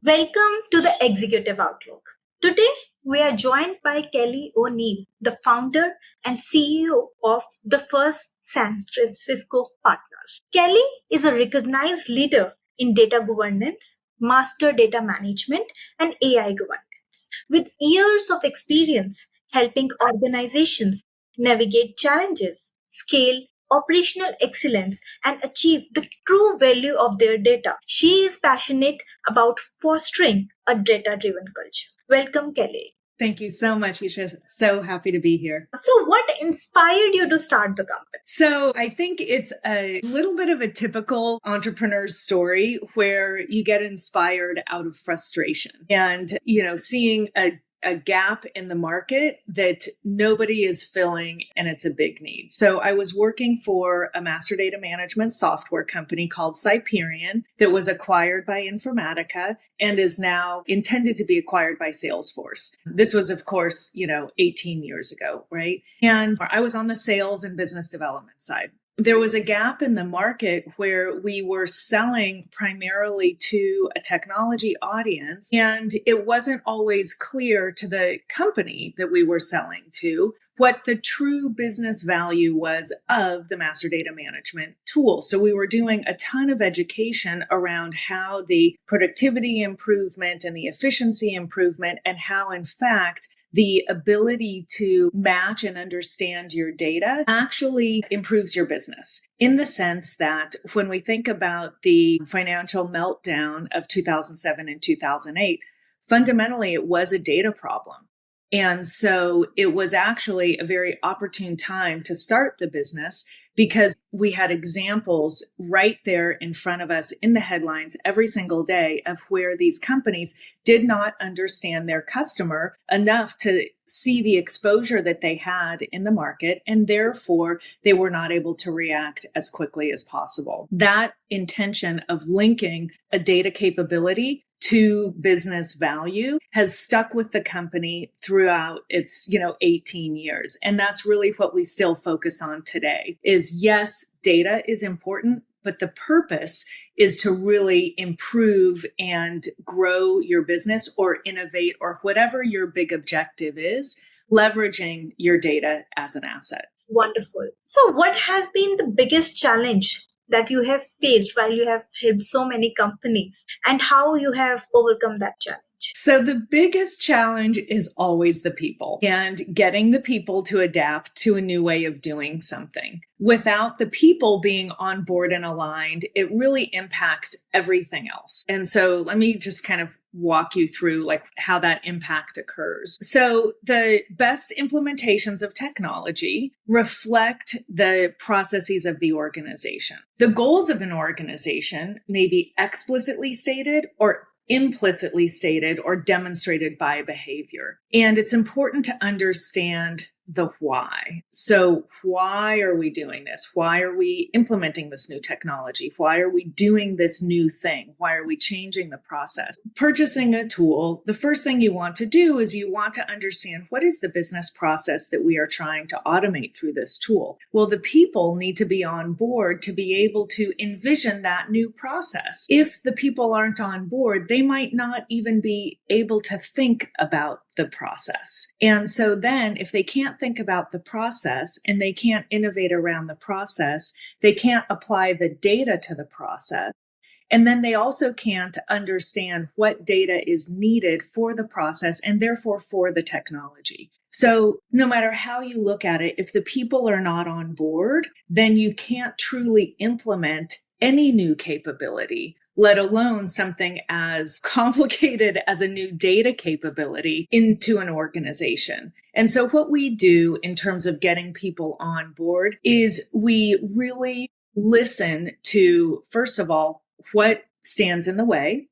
Welcome to the Executive Outlook. Today, we are joined by Kelle O'Neill, the founder and CEO of the First San Francisco Partners. Kelle is a recognized leader in data governance, master data management, and AI governance, with years of experience helping organizations navigate challenges, scale operational excellence, and achieve the true value of their data. She is passionate about fostering a data driven culture. Welcome, Kelle. Thank you so much, Isha. So happy to be here. So, what inspired you to start the company? So I think it's a little bit of a typical entrepreneur's story where you get inspired out of frustration and, seeing a gap in the market that nobody is filling, and it's a big need. So I was working for a master data management software company called Cyperion that was acquired by Informatica and is now intended to be acquired by Salesforce. This was, of course, 18 years ago, right? And I was on the sales and business development side. There was a gap in the market where we were selling primarily to a technology audience, and it wasn't always clear to the company that we were selling to what the true business value was of the master data management tool. So we were doing a ton of education around how the productivity improvement and the efficiency improvement, and how, in fact, the ability to match and understand your data actually improves your business, in the sense that when we think about the financial meltdown of 2007 and 2008, fundamentally it was a data problem. And so it was actually a very opportune time to start the business, because we had examples right there in front of us in the headlines every single day of where these companies did not understand their customer enough to see the exposure that they had in the market, and therefore they were not able to react as quickly as possible. That intention of linking a data capability to business value has stuck with the company throughout its, 18 years. And that's really what we still focus on today is, yes, data is important, but the purpose is to really improve and grow your business or innovate or whatever your big objective is, leveraging your data as an asset. Wonderful. So, what has been the biggest challenge that you have faced while you have helped so many companies, and how you have overcome that challenge? So the biggest challenge is always the people, and getting the people to adapt to a new way of doing something. Without the people being on board and aligned, it really impacts everything else. And so let me just kind of walk you through how that impact occurs. So the best implementations of technology reflect the processes of the organization. The goals of an organization may be explicitly stated or implicitly stated or demonstrated by behavior. And it's important to understand the why. So why are we doing this? Why are we implementing this new technology? Why are we doing this new thing? Why are we changing the process? Purchasing a tool, the first thing you want to do is you want to understand what is the business process that we are trying to automate through this tool. Well, the people need to be on board to be able to envision that new process. If the people aren't on board, they might not even be able to think about the process. And so then if they can't think about the process and they can't innovate around the process, they can't apply the data to the process. And then they also can't understand what data is needed for the process and therefore for the technology. So no matter how you look at it, if the people are not on board, then you can't truly implement any new capability, let alone something as complicated as a new data capability into an organization. And so what we do in terms of getting people on board is we really listen to, first of all, what stands in the way.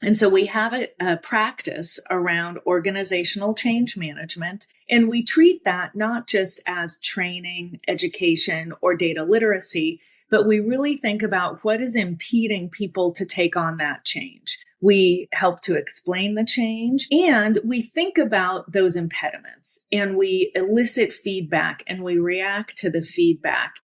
And so we have a practice around organizational change management, and we treat that not just as training, education, or data literacy, but we really think about what is impeding people to take on that change. We help to explain the change, and we think about those impediments, and we elicit feedback, and we react to the feedback.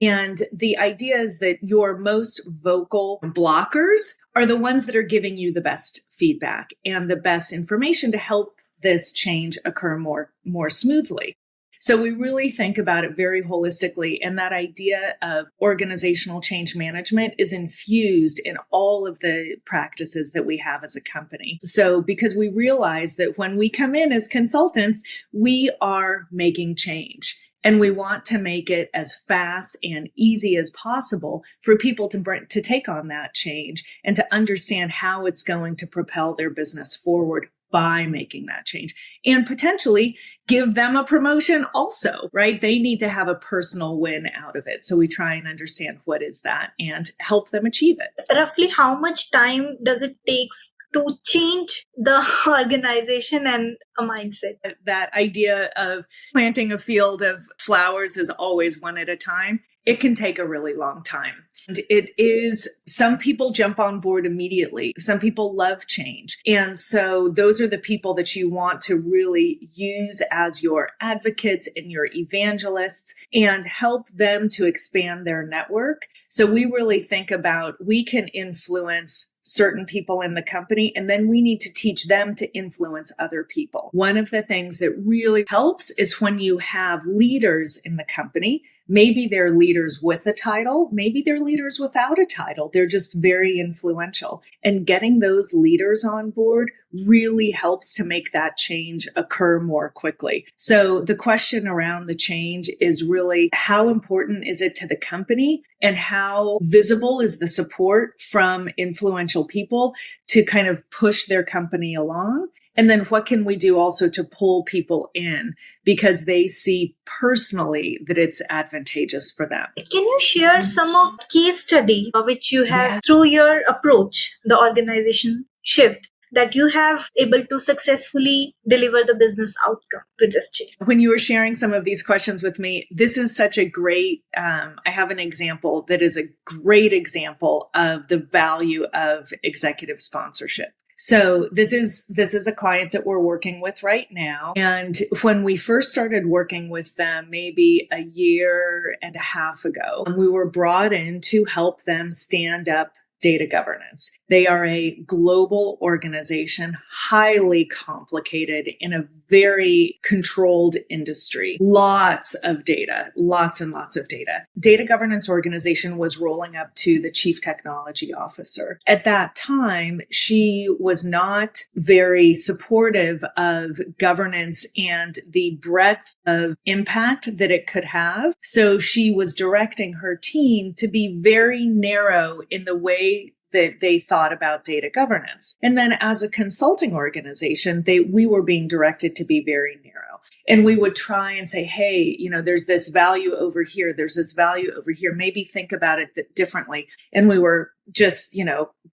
And the idea is that your most vocal blockers are the ones that are giving you the best feedback and the best information to help this change occur more smoothly. So we really think about it very holistically. And that idea of organizational change management is infused in all of the practices that we have as a company. So because we realize that when we come in as consultants, we are making change. And we want to make it as fast and easy as possible for people to take on that change and to understand how it's going to propel their business forward by making that change and potentially give them a promotion also, right? They need to have a personal win out of it. So we try and understand what is that and help them achieve it. Roughly how much time does it take to change the organization and a mindset? That idea of planting a field of flowers is always one at a time. It can take a really long time. And it is, some people jump on board immediately. Some people love change. And so those are the people that you want to really use as your advocates and your evangelists and help them to expand their network. So we really think about, we can influence certain people in the company, and then we need to teach them to influence other people. One of the things that really helps is when you have leaders in the company. Maybe they're leaders with a title, maybe they're leaders without a title. They're just very influential. And getting those leaders on board really helps to make that change occur more quickly. So the question around the change is really, how important is it to the company and how visible is the support from influential people to kind of push their company along? And then what can we do also to pull people in because they see personally that it's advantageous for them? Can you share some of case study which you have through your approach, the organization shift, that you have able to successfully deliver the business outcome with this change? When you were sharing some of these questions with me, this is such a great, I have an example that is a great example of the value of executive sponsorship. So this is a client that we're working with right now. And when we first started working with them, maybe a year and a half ago, we were brought in to help them stand up data governance. They are a global organization, highly complicated in a very controlled industry. Lots of data, lots and lots of data. Data governance organization was rolling up to the chief technology officer. At that time, she was not very supportive of governance and the breadth of impact that it could have. So she was directing her team to be very narrow in the way that they thought about data governance. And then as a consulting organization, we were being directed to be very narrow. And we would try and say, hey, there's this value over here. There's this value over here. Maybe think about it differently. And we were just,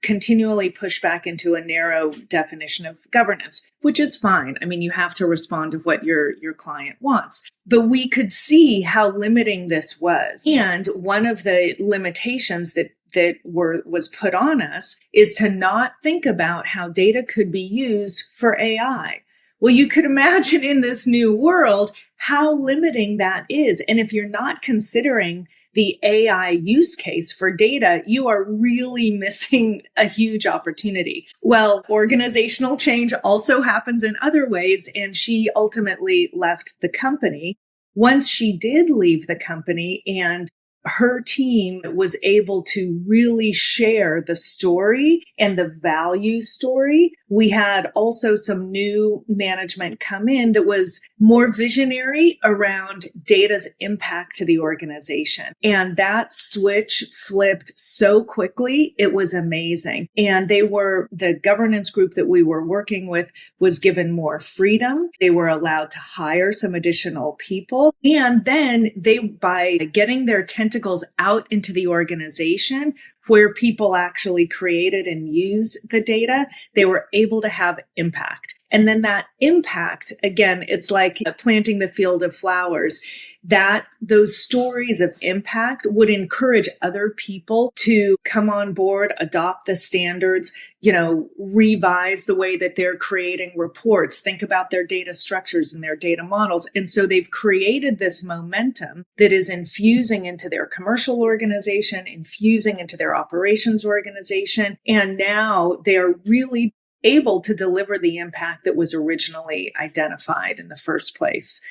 continually pushed back into a narrow definition of governance, which is fine. I mean, you have to respond to what your client wants. But we could see how limiting this was. And one of the limitations that was put on us is to not think about how data could be used for AI. Well, you could imagine in this new world how limiting that is. And if you're not considering the AI use case for data, you are really missing a huge opportunity. Well, organizational change also happens in other ways, and she ultimately left the company. Once she did leave the company and her team was able to really share the story and the value story. We had also some new management come in that was more visionary around data's impact to the organization. And that switch flipped so quickly. It was amazing. And the governance group that we were working with was given more freedom. They were allowed to hire some additional people. And then by getting their tentacles out into the organization where people actually created and used the data, they were able to have impact. And then that impact, again, it's like planting the field of flowers. Those stories of impact would encourage other people to come on board, adopt the standards, revise the way that they're creating reports, think about their data structures and their data models. And so they've created this momentum that is infusing into their commercial organization, infusing into their operations organization. And now they are really able to deliver the impact that was originally identified in the first place.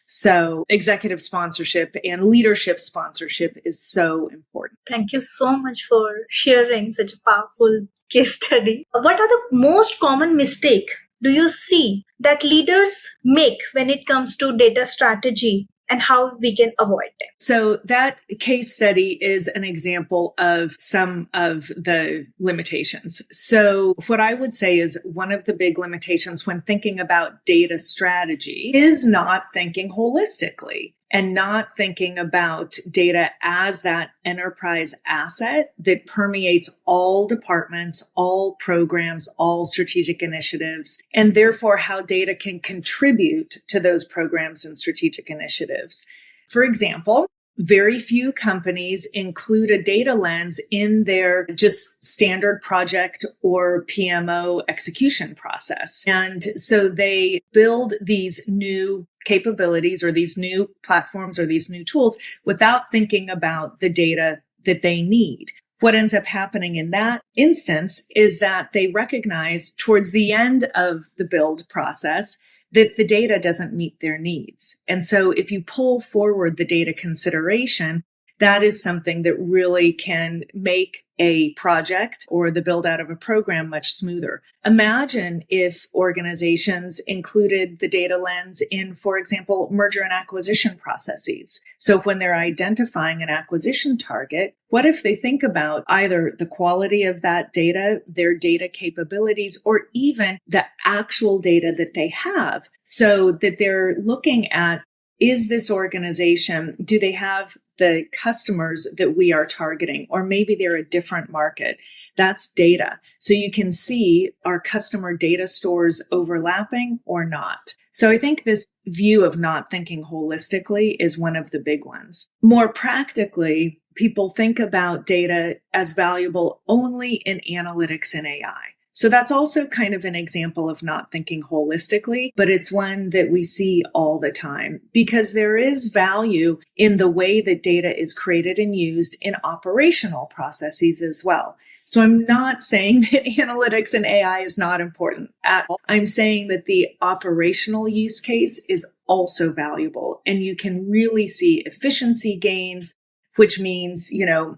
So executive sponsorship and leadership sponsorship is so important. Thank you so much for sharing such a powerful case study. What are the most common mistake do you see that leaders make when it comes to data strategy and how we can avoid them? So that case study is an example of some of the limitations. So what I would say is one of the big limitations when thinking about data strategy is not thinking holistically and not thinking about data as that enterprise asset that permeates all departments, all programs, all strategic initiatives, and therefore how data can contribute to those programs and strategic initiatives. For example, very few companies include a data lens in their just standard project or PMO execution process. And so they build these new capabilities or these new platforms or these new tools without thinking about the data that they need. What ends up happening in that instance is that they recognize towards the end of the build process that the data doesn't meet their needs. And so if you pull forward the data consideration, that is something that really can make a project or the build out of a program much smoother. Imagine if organizations included the data lens in, for example, merger and acquisition processes. So when they're identifying an acquisition target, what if they think about either the quality of that data, their data capabilities, or even the actual data that they have, so that they're looking at, is this organization, do they have the customers that we are targeting, or maybe they're a different market? That's data. So you can see, are customer data stores overlapping or not? So I think this view of not thinking holistically is one of the big ones. More practically, people think about data as valuable only in analytics and AI. So that's also kind of an example of not thinking holistically, but it's one that we see all the time because there is value in the way that data is created and used in operational processes as well. So I'm not saying that analytics and AI is not important at all. I'm saying that the operational use case is also valuable, and you can really see efficiency gains, which means,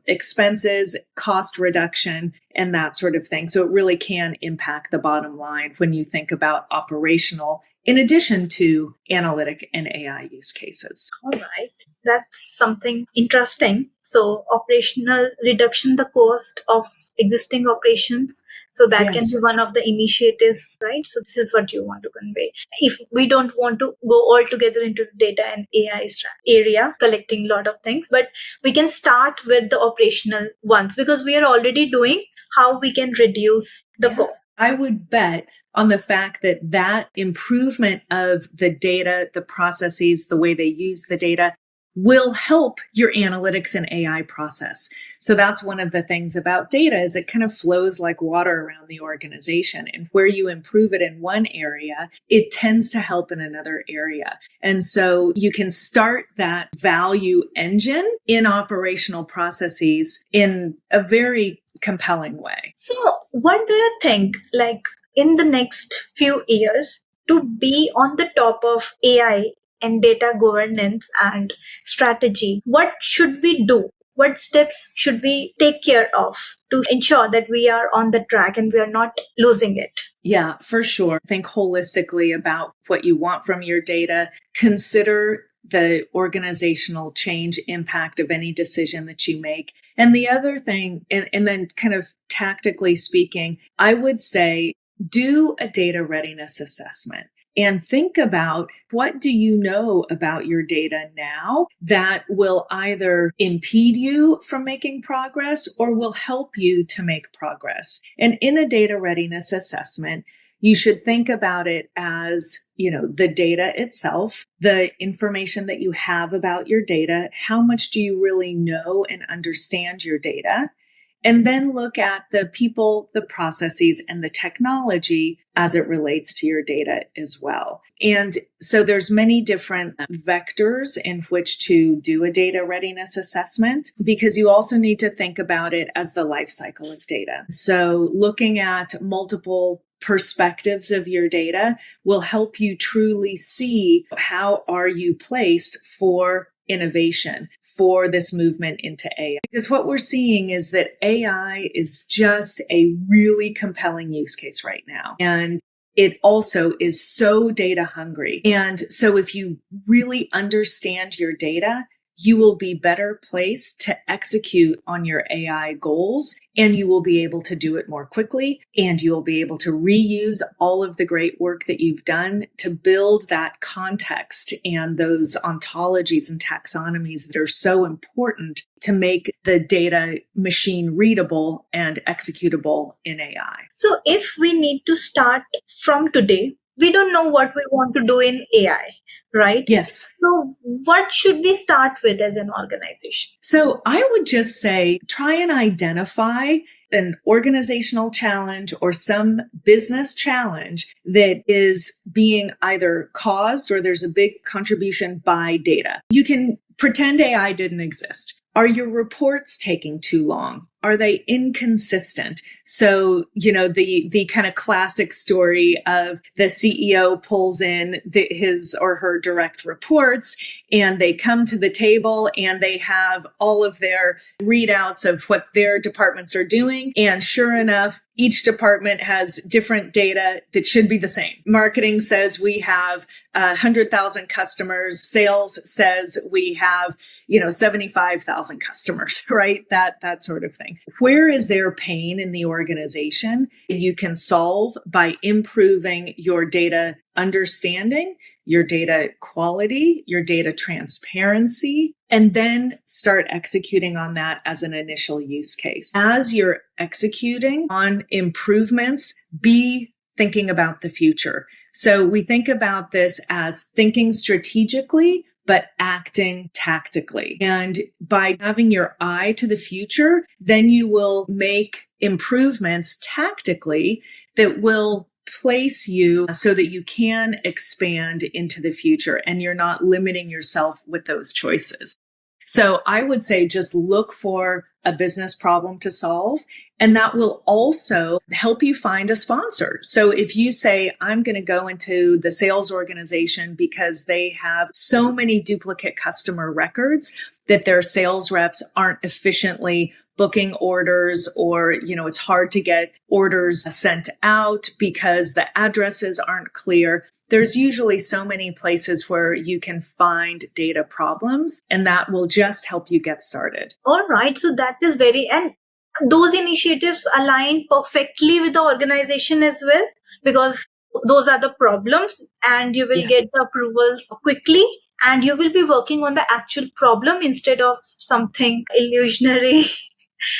expenses, cost reduction, and that sort of thing. So it really can impact the bottom line when you think about operational, in addition to analytic and AI use cases. All right. That's something interesting. So operational reduction, the cost of existing operations. So that can be one of the initiatives, right? So this is what you want to convey. If we don't want to go all together into data and AI area, collecting a lot of things, but we can start with the operational ones because we are already doing how we can reduce the cost. I would bet on the fact that that improvement of the data, the processes, the way they use the data will help your analytics and AI process. So that's one of the things about data is it kind of flows like water around the organization. And where you improve it in one area, it tends to help in another area. And so you can start that value engine in operational processes in a very compelling way. So what do you think, in the next few years, to be on the top of AI and data governance and strategy, what should we do? What steps should we take care of to ensure that we are on the track and we are not losing it? Yeah, for sure. Think holistically about what you want from your data. Consider the organizational change impact of any decision that you make. And the other thing, and then kind of tactically speaking, I would say do a data readiness assessment. And think about what do you know about your data now that will either impede you from making progress or will help you to make progress. And in a data readiness assessment, you should think about it as, the data itself, the information that you have about your data, how much do you really know and understand your data? And then look at the people, the processes, and the technology as it relates to your data as well. And so there's many different vectors in which to do a data readiness assessment, because you also need to think about it as the life cycle of data. So looking at multiple perspectives of your data will help you truly see how are you placed for innovation, for this movement into AI. Because what we're seeing is that AI is just a really compelling use case right now. And it also is so data hungry. And so if you really understand your data, you will be better placed to execute on your AI goals, and you will be able to do it more quickly, and you will be able to reuse all of the great work that you've done to build that context and those ontologies and taxonomies that are so important to make the data machine readable and executable in AI. So if we need to start from today, we don't know what we want to do in AI, right? Yes. So what should we start with as an organization? So I would just say, try and identify an organizational challenge or some business challenge that is being either caused or there's a big contribution by data. You can pretend AI didn't exist. Are your reports taking too long? Are they inconsistent? So, the kind of classic story of the CEO pulls in his or her direct reports, and they come to the table and they have all of their readouts of what their departments are doing. And sure enough, each department has different data that should be the same. Marketing says we have 100,000 customers. Sales says we have, 75,000 customers, right? That sort of thing. Where is there pain in the organization you can solve by improving your data understanding, your data quality, your data transparency, and then start executing on that as an initial use case. As you're executing on improvements, be thinking about the future. So we think about this as thinking strategically, but acting tactically. And by having your eye to the future, then you will make improvements tactically that will place you so that you can expand into the future and you're not limiting yourself with those choices. So I would say just look for a business problem to solve, and that will also help you find a sponsor. So if you say, I'm going to go into the sales organization because they have so many duplicate customer records that their sales reps aren't efficiently booking orders, or, it's hard to get orders sent out because the addresses aren't clear. There's usually so many places where you can find data problems, and that will just help you get started. All right. So that is and those initiatives align perfectly with the organization as well, because those are the problems and you will get the approvals quickly, and you will be working on the actual problem instead of something illusionary.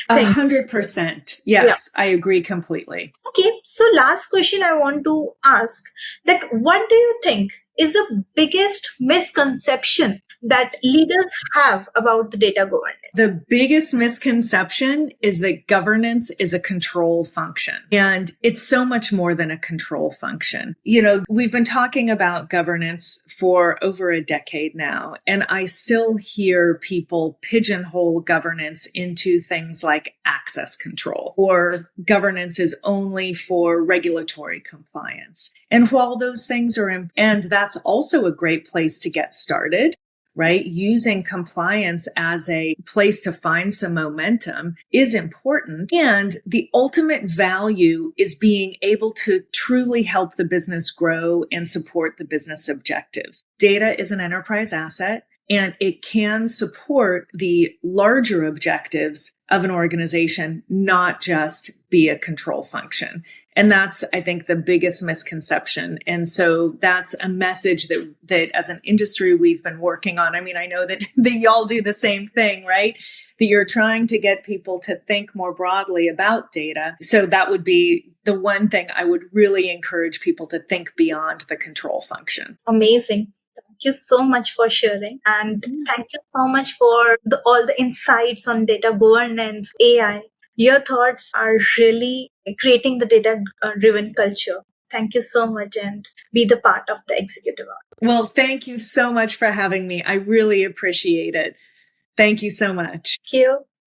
100%. Yes, I agree completely. Okay, so last question I want to ask, that what do you think is the biggest misconception that leaders have about the data governance? The biggest misconception is that governance is a control function. And it's so much more than a control function. We've been talking about governance for over a decade now, and I still hear people pigeonhole governance into things like access control, or governance is only for regulatory compliance. And while those things are, and that's also a great place to get started, right? Using compliance as a place to find some momentum is important. And the ultimate value is being able to truly help the business grow and support the business objectives. Data is an enterprise asset, and it can support the larger objectives of an organization, not just be a control function. And that's, I think, the biggest misconception. And so that's a message that as an industry we've been working on. I mean, I know that y'all do the same thing, right? That you're trying to get people to think more broadly about data. So that would be the one thing I would really encourage people to think beyond the control function. Amazing. Thank you so much for sharing. And thank you so much for all the insights on data governance, AI. Your thoughts are really creating the data-driven culture. Thank you so much, and be the part of the executive org. Well, thank you so much for having me. I really appreciate it. Thank you so much. Thank you.